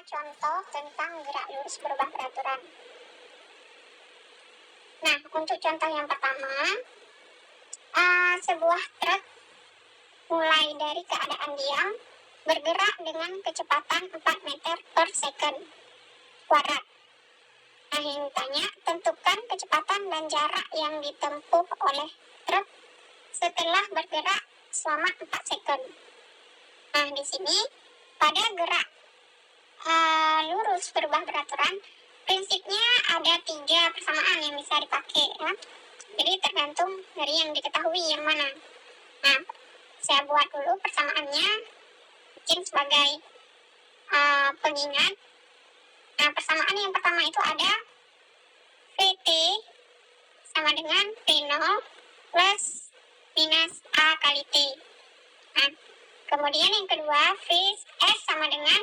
contoh tentang gerak lurus berubah peraturan. Nah, untuk contoh yang pertama, sebuah truk mulai dari keadaan diam bergerak dengan kecepatan 4 meter per second kuadrat. Nah, yang ditanya, tentukan kecepatan dan jarak yang ditempuh oleh truk setelah bergerak selama 4 second. Nah, di sini pada gerak lurus berubah peraturan, prinsipnya ada 3 persamaan yang bisa dipakai, ya. Jadi tergantung dari yang diketahui yang mana. Nah, saya buat dulu persamaannya, mungkin sebagai pengingat. Nah, persamaan yang pertama itu ada VT sama dengan V0 plus minus A kali T. Nah, kemudian yang kedua, V S sama dengan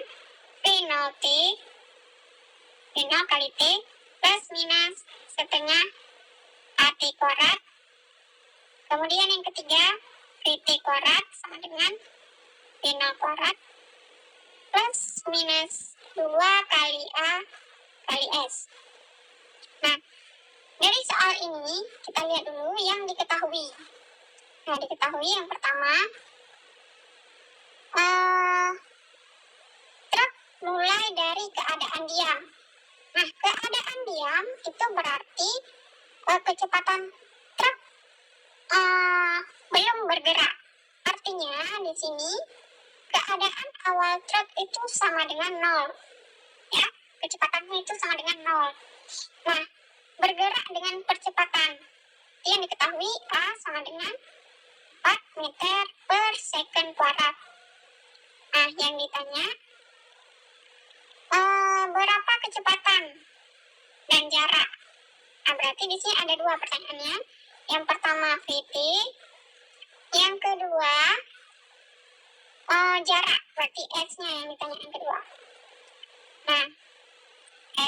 V0T, V0 kali T plus minus setengah AT kuadrat. Kemudian yang ketiga, VT kuadrat sama dengan V0 kuadrat plus minus 2 kali A kali S. Nah, dari soal ini kita lihat dulu yang diketahui. Nah, diketahui yang pertama, truk mulai dari keadaan diam. Nah, keadaan diam itu berarti kecepatan truk belum bergerak. Artinya di sini keadaan awal truk itu sama dengan 0. Ya, kecepatannya itu sama dengan 0. Nah, bergerak dengan percepatan yang diketahui A sama dengan 4 meter per second kuadrat. Nah, yang ditanya berapa kecepatan dan jarak. Nah, berarti di sini ada 2 pertanyaannya. Yang pertama VT, yang kedua jarak, berarti S-nya yang ditanya yang kedua. Nah,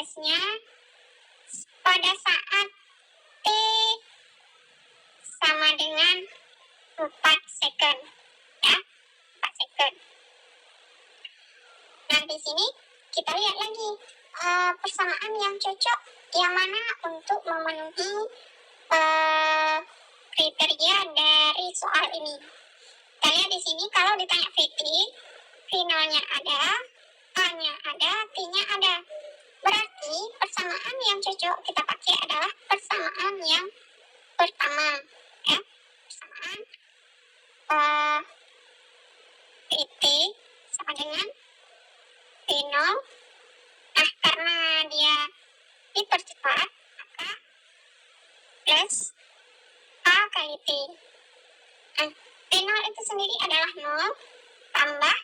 S-nya pada saat T sama dengan 4 second, ya, 4 second. Nah, di sini kita lihat lagi persamaan yang cocok yang mana untuk memenuhi kriteria dari soal ini. Kita lihat di sini kalau ditanya VT, V0-nya ada, A-nya ada, T-nya ada. Berarti persamaan yang cocok kita pakai adalah persamaan yang pertama, ya. Persamaan VT sama dengan V0. Nah, karena dia dipercepat, maka plus A kali T. Nah, V0 itu sendiri adalah 0, tambah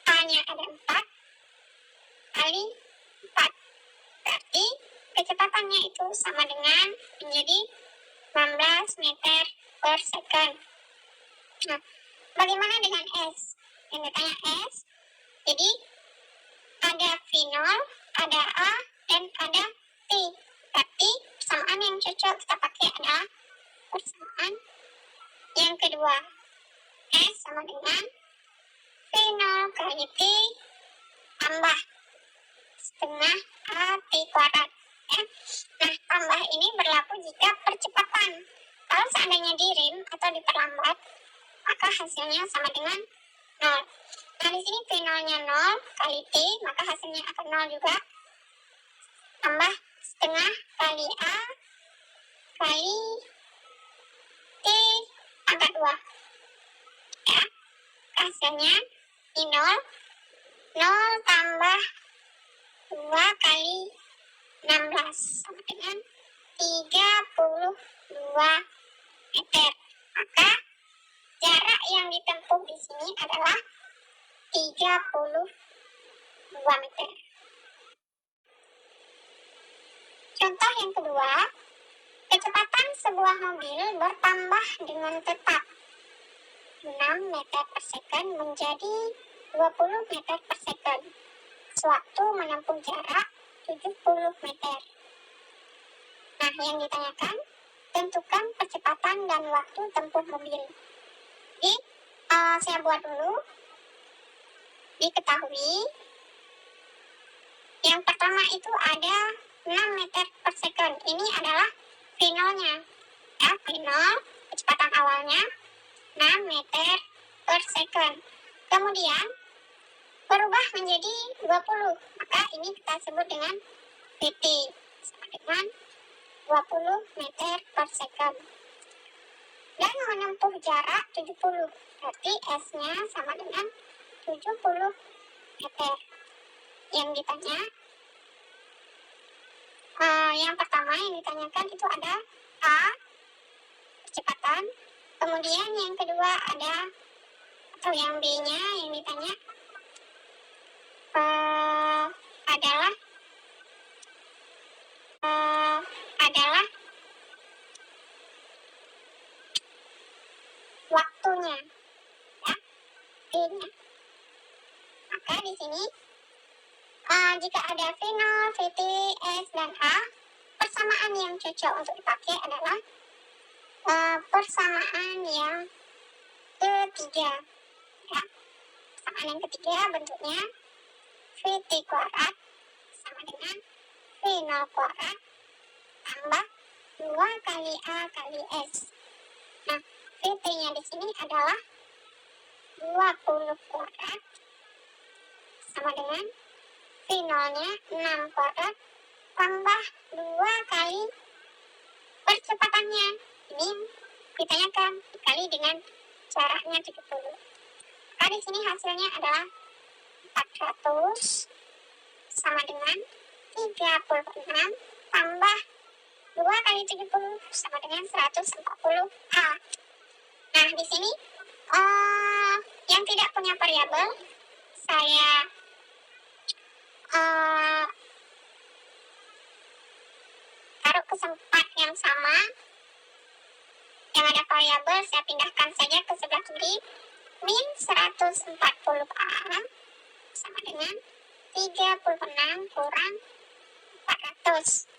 A-nya ada 4, kali 4. Berarti kecepatannya itu sama dengan menjadi 16 meter per second. Nah, bagaimana dengan S? Yang ditanya S, jadi ada V0, ada A, dan ada T. Berarti persamaan yang cocok kita pakai adalah persamaan yang kedua. S sama dengan V0 kali T tambah setengah AT kuadrat. Ya. Nah, tambah ini berlaku jika percepatan. Kalau seandainya direm atau diperlambat, maka hasilnya sama dengan 0. Nah, di sini V0-nya 0 kali T, maka hasilnya akan 0 juga. Tambah setengah kali A kali T pangkat 2. Ya, hasilnya ini 0. 0 tambah 2 kali 16 sama dengan 32 meter. Maka jarak yang ditempuh di sini adalah 32 meter. Contoh yang kedua, kecepatan sebuah mobil bertambah dengan tetap 6 meter per second menjadi 20 meter per second. Sewaktu menempuh jarak 70 meter. Nah, yang ditanyakan, tentukan percepatan dan waktu tempuh mobil. Jadi, saya buat dulu. Diketahui Yang pertama itu ada 6 meter per second. Ini adalah V0-nya. Ya, V0 kecepatan awalnya 6 meter per second. Kemudian berubah menjadi 20. Maka ini kita sebut dengan VT sama dengan 20 meter per second. Dan menempuh jarak 70. Berarti S-nya sama dengan 70 meter. Yang ditanya, yang pertama yang ditanyakan itu ada A, kecepatan. Kemudian yang kedua ada, atau yang B-nya yang ditanya adalah waktunya, ya, T-nya. Maka di sini jika ada V0, VT, S, dan A, persamaan yang cocok untuk dipakai adalah persamaan yang ketiga. Ya. Persamaan yang ketiga bentuknya VT kuadrat sama dengan V0 kuadrat tambah 2 kali A kali S. Nah, VT-nya di sini adalah 20 kuadrat sama dengan V0-nya 6 kuadrat tambah 2 kali percepatannya. Ini ditanyakan dikali dengan jaraknya 70. Maka di sini hasilnya adalah 400 sama dengan 36 tambah 2 kali 70 sama dengan 140 A. Nah, di sini yang tidak punya variabel saya taruh ke tempat yang sama. Yang ada variabel saya pindahkan saja ke sebelah kiri. Min 140 A sama dengan 36 kurang 400.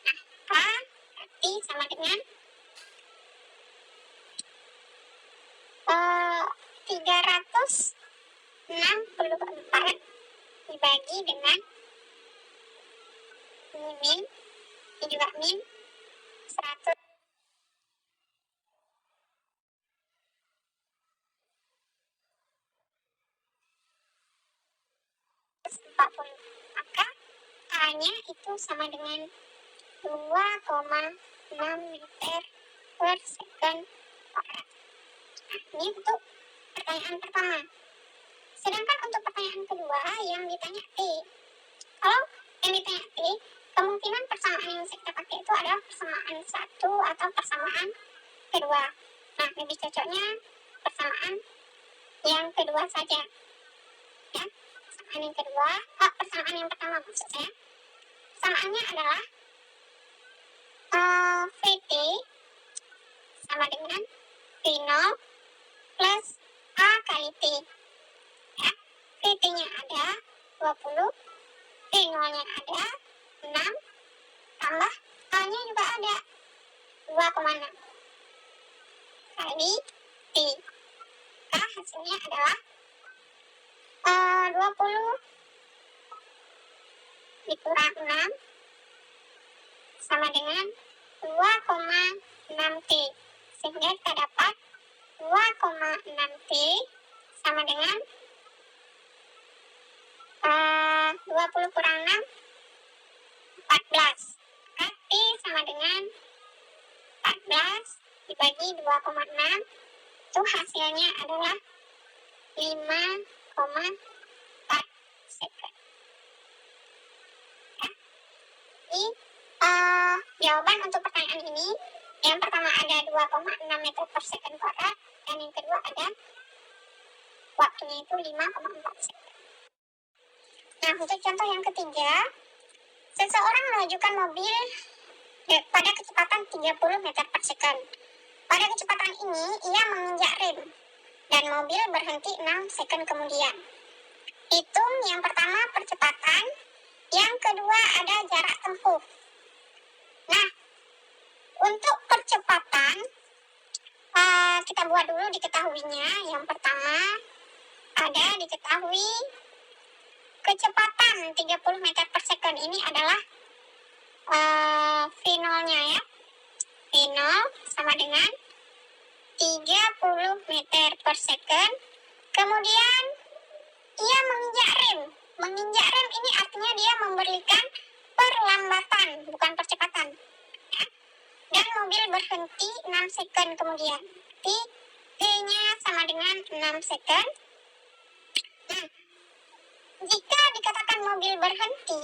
Nah, A berarti sama dengan 364 dibagi dengan min, ini juga min 140. Maka A-nya itu sama dengan 2,6 meter per second kuadrat. Nah, ini untuk pertanyaan pertama. Sedangkan untuk pertanyaan kedua yang ditanya T. Kalau yang ditanya T, kemungkinan persamaan yang bisa kita pakai itu adalah persamaan 1 atau persamaan kedua. Nah, lebih cocoknya persamaan yang kedua saja. Ya, persamaan yang kedua, persamaan yang pertama maksud saya. Persamaannya adalah VT sama dengan V0 plus A kali T. Ya, VT-nya ada 20, V0-nya ada 6, tambah A-nya juga ada 2,6 kali T. Maka hasilnya adalah 20 dikurang 6 sama dengan 2,6 T. Sehingga kita dapat 2,6 T sama dengan 20 kurang 6, 14. Maka T sama dengan 14 dibagi 2,6, itu hasilnya adalah 5,4 second. Ya. Ini jawaban untuk pertanyaan ini. Yang pertama ada 2,6 meter per second kuadrat, dan yang kedua ada waktunya itu 5,4 second. Nah, untuk contoh yang ketiga, seseorang mengajukan mobil pada kecepatan 30 meter per second. Pada kecepatan ini, ia menginjak rem, dan mobil berhenti 6 second kemudian. Hitung yang pertama percepatan, yang kedua ada jarak tempuh. Nah, untuk percepatan, kita buat dulu diketahuinya. Yang pertama ada diketahui kecepatan 30 meter per second ini adalah V0-nya ya. V0 sama dengan 30 meter per second. Kemudian ia menginjak rem. Menginjak rem ini artinya dia memberikan perlambatan, bukan percepatan. Ya. Dan mobil berhenti 6 second kemudian. T-nya sama dengan 6 second. Nah, jika dikatakan mobil berhenti,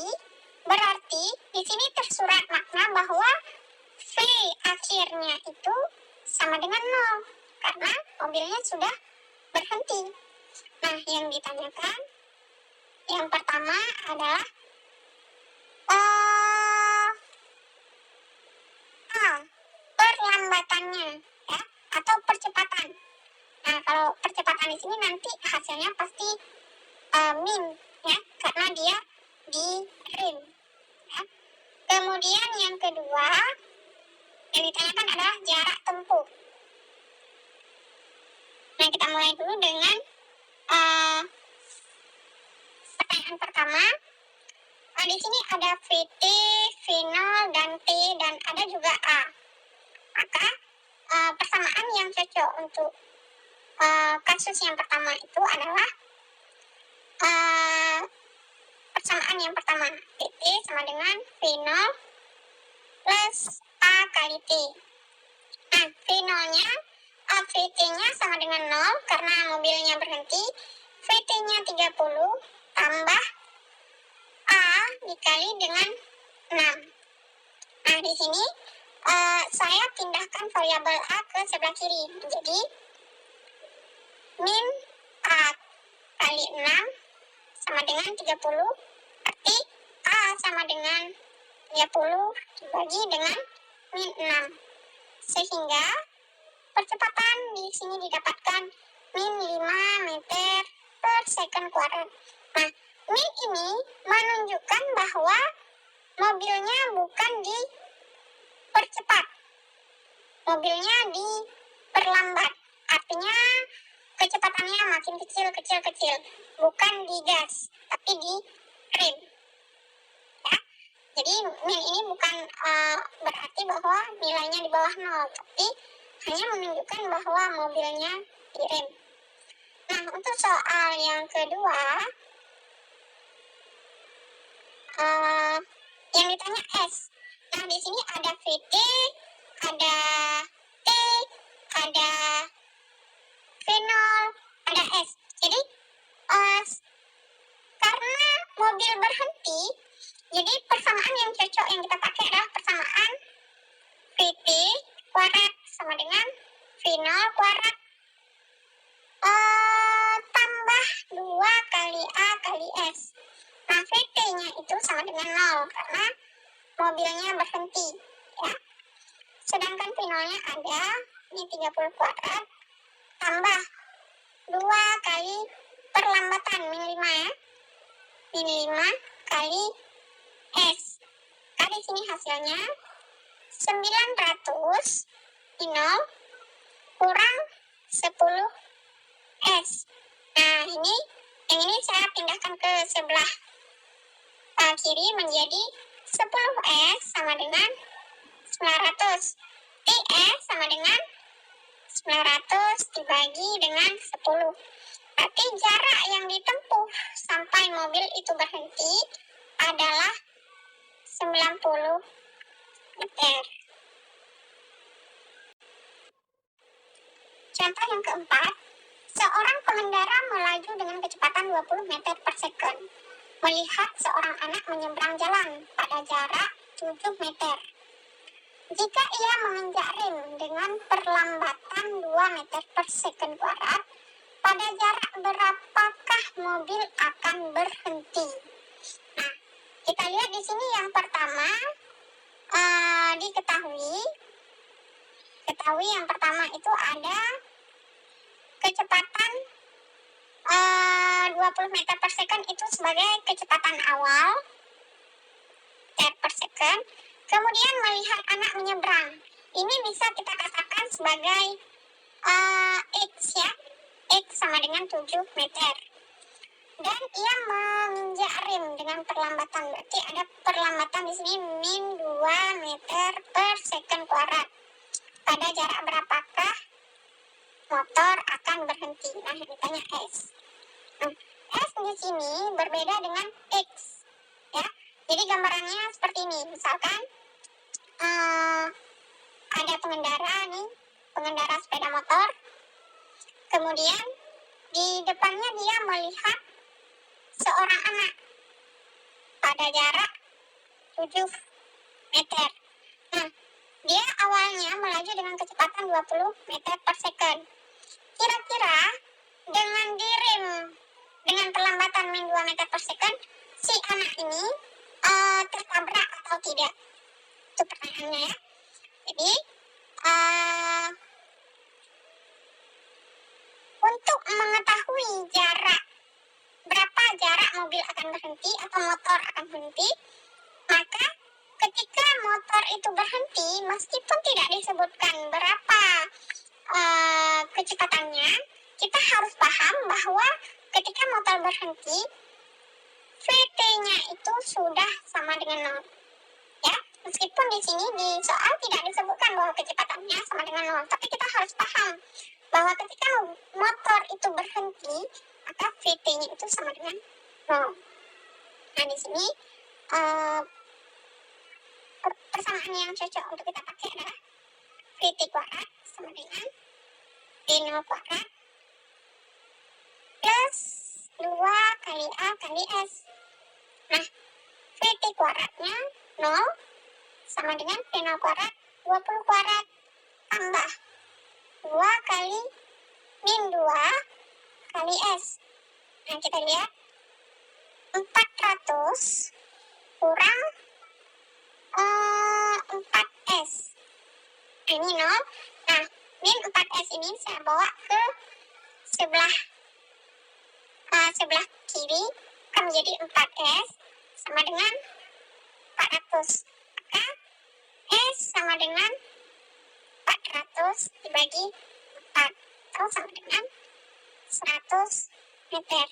berarti di sini tersurat makna bahwa V akhirnya itu sama dengan 0 karena mobilnya sudah berhenti. Nah, yang ditanyakan yang pertama adalah perlambatannya ya atau percepatan. Nah, kalau percepatan di sini nanti hasilnya pasti min ya karena dia di rem. Ya. Kemudian yang kedua yang ditanyakan adalah jarak tempuh. Nah, kita mulai dulu dengan pertanyaan pertama. Di sini ada VT, V0, dan T, dan ada juga A. Maka persamaan yang cocok untuk kasus yang pertama itu adalah persamaan yang pertama. VT sama dengan V0 plus A kali T. Nah, V0-nya, VT-nya sama dengan 0 karena mobilnya berhenti. VT-nya 30 tambah A dikali dengan 6. Nah, di sini saya pindahkan variabel A ke sebelah kiri. Jadi, min A kali 6 sama dengan 30. Berarti A sama dengan 30 dibagi dengan min 6. Sehingga percepatan di sini didapatkan min 5 meter per second kuadrat. Nah, min ini menunjukkan bahwa mobilnya bukan dipercepat, mobilnya diperlambat. Artinya kecepatannya makin kecil, bukan digas, tapi di rem. Ya. Jadi min ini bukan berarti bahwa nilainya di bawah 0, tapi hanya menunjukkan bahwa mobilnya direm. Nah, untuk soal yang kedua, yang ditanya S. Nah, di sini ada VT, ada T, ada V0, ada S. Jadi, karena mobil berhenti, jadi persamaan yang cocok yang kita pakai adalah persamaan VT kuadrat sama dengan V0 kuadrat tambah 2 kali A kali S. Nah, VT-nya itu sama dengan 0 karena mobilnya berhenti. Ya. Sedangkan V0-nya ada, ini 30 kuadrat, tambah 2 kali perlambatan, min 5 ya. Min 5 kali S. Nah, di sini hasilnya 900 0 kurang 10 S. Nah, yang ini saya pindahkan ke sebelah kiri menjadi 10S sama dengan 900. TS sama dengan 900 dibagi dengan 10. Berarti jarak yang ditempuh sampai mobil itu berhenti adalah 90 meter. Contoh yang keempat, seorang pengendara melaju dengan kecepatan 20 meter per second. Melihat seorang anak menyeberang jalan pada jarak 7 meter. Jika ia menginjak rem dengan perlambatan 2 meter per second kuadrat, pada jarak berapakah mobil akan berhenti? Nah, kita lihat di sini yang pertama ketahui yang pertama itu ada kecepatan 20 meter per second itu sebagai kecepatan awal per second. Kemudian melihat anak menyeberang, ini bisa kita katakan sebagai X ya, X sama dengan 7 meter. dan ia menginjak rem dengan perlambatan. Berarti ada perlambatan di sini min 2 meter per second kuadrat. Pada jarak berapakah motor akan berhenti? Nah, ditanya S. Nah, S di sini berbeda dengan X, ya. Jadi gambarannya seperti ini. Misalkan ada pengendara sepeda motor. Kemudian di depannya dia melihat seorang anak pada jarak 7 meter. Nah, dia awalnya melaju dengan kecepatan 20 meter per second. Kira-kira dengan direm dengan perlambatan min 2 meter per second, si anak ini tertabrak atau tidak? Itu pertanyaannya, ya. Jadi, untuk mengetahui berapa jarak mobil akan berhenti atau motor akan berhenti, maka ketika motor itu berhenti, meskipun tidak disebutkan berapa kecepatannya, kita harus paham bahwa ketika motor berhenti, VT-nya itu sudah sama dengan 0. Ya, meskipun di sini di soal tidak disebutkan bahwa kecepatannya sama dengan 0, tapi kita harus paham bahwa ketika motor itu berhenti, maka VT-nya itu sama dengan 0. Nah, di sini persamaan yang cocok untuk kita pakai adalah VT kuadrat sama dengan V0 kuadrat plus 2 kali A kali S. Nah, VT kuadratnya 0 sama dengan V0 kuadrat 20 kuadrat tambah 2 kali min 2 kali S. Nah, kita lihat 400 kurang 4S. Ini 0. Nah, min 4S ini saya bawa ke sebelah kiri, akan menjadi 4S sama dengan 400. Maka S sama dengan 400 dibagi 4 atau sama dengan 100 meter.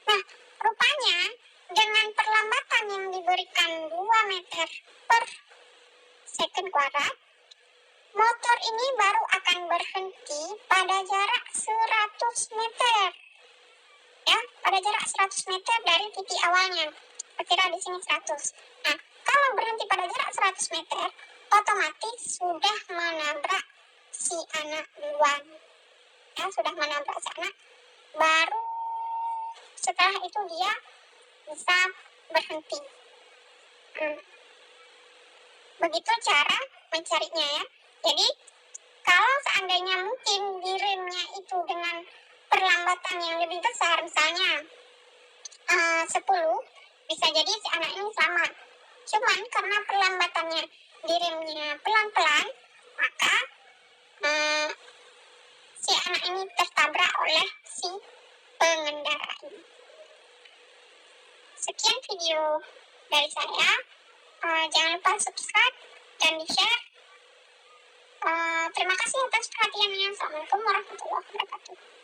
Nah, rupanya dengan perlambatan yang diberikan 2 meter per second kuadrat, motor ini baru akan berhenti pada jarak 100 meter. Ya, pada jarak 100 meter dari titik awalnya. Kira di sini 100. Nah, kalau berhenti pada jarak 100 meter, otomatis sudah menabrak si anak duluan. Ya, sudah menabrak si anak, baru setelah itu dia bisa berhenti. Begitu cara mencarinya, ya. Jadi, kalau seandainya mungkin diremnya itu dengan perlambatan yang lebih besar, misalnya 10, bisa jadi si anak ini selamat. Cuman karena perlambatannya diremnya pelan-pelan, maka si anak ini tertabrak oleh si pengendara ini. Sekian video dari saya. Jangan lupa subscribe dan di-share. Terima kasih atas perhatiannya. Assalamualaikum warahmatullahi wabarakatuh.